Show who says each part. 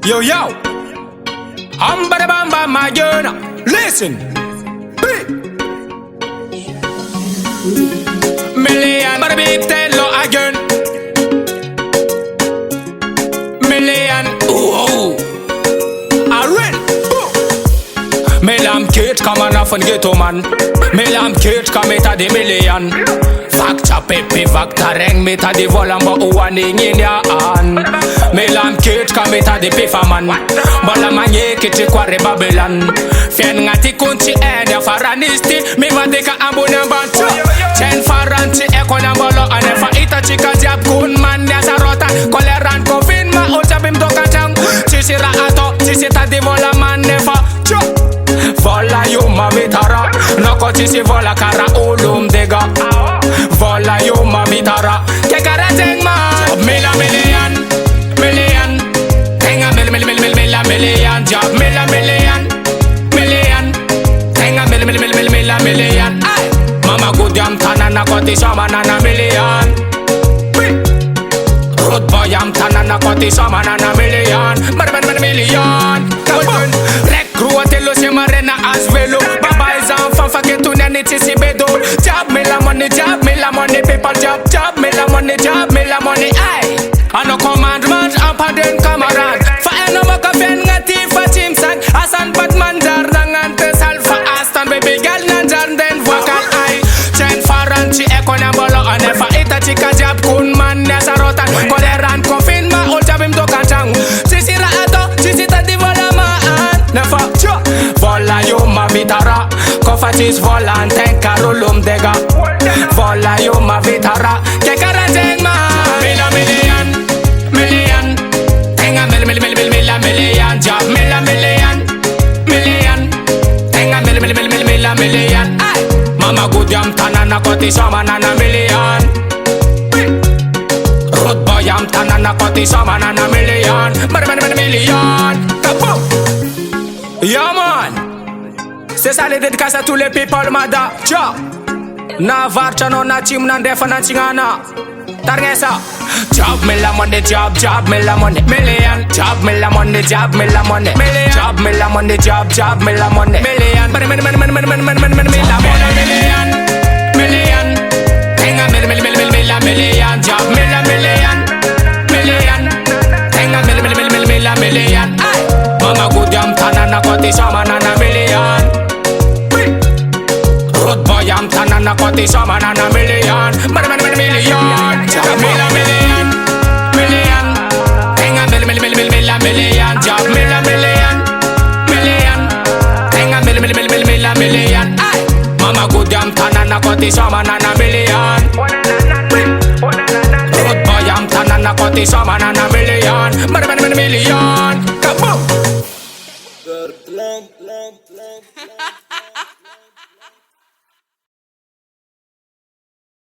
Speaker 1: Yo, yo, I'm bada bam bam my girl. Listen, million, bada beep tell again. Million, ooh, I rent. Melam kit come on off and ghetto man. Melam kit come at the million. Factor pepe factor reng meta di volan ba uwaning in ya an. Melam kit come at the pifa man. Bala manye kiti kware Babylon. Fen ngati kunchi ya faranisti. Mi vadika ambuna bantu. Chen faranti ekona bolo anefa ita chika jab kun man ya sarota. Koleran kofin ma uja bim doka chang. Chisira ato chisita di vola man nefa. Vola yo mamitara, noko chisi vola kara ulum dega. Vola yo mamitara, ke kara teng ma. Mila million, million, tenga million, job million, tenga million. Ay, mama good yam tana nako ti shama nana million. Road boy yam tana nako ti shama nana million. Million. Crew telo se marena as velo. Baba is on fan fake to nani tisi bedo. Job me la money, paper job me la money, aye. Ano commandment, ampaden kamarad. Fa eno maka fen ngati fa chimsan. Asan Batman jardang antes alfa astan baby girl nan jarden vocal aye. Chen faranchi ekona bolo anefa ita chika job kun man nesa rotan. Koleran confin ma ulta bim do kantang. Sisira ato, sisita di vola ma an. Nefa vola yo mavitara. Kofatis vola anten karulum dega. Vola yo mavitara. Ke karateng ma. Million. Tenga million. Job million. Tenga million. Ay, mama good yam tana nakoti shama nana million. Road boy yam tana nakoti shama nana million. Million. Kaboom. Yeah man, c'est ça les dédicaces à tous les people mada. Ciao. Na varcha no na chim na defa na chingana. Targesa. Job me la money, job me la money. Million. Job me la money, Million. Job me la money, job me la money. Million. Million. Tenga million. Job million. Tenga million. Ay. Mama good yam tana nakoti shama nana million. Road boy yam tana nakoti shama nana million. Million. Job million. Tenga million. Job million. Tenga million. Ay, mama good yam tana nakoti shama nana million. Road boy yam tana nakoti shama nana million.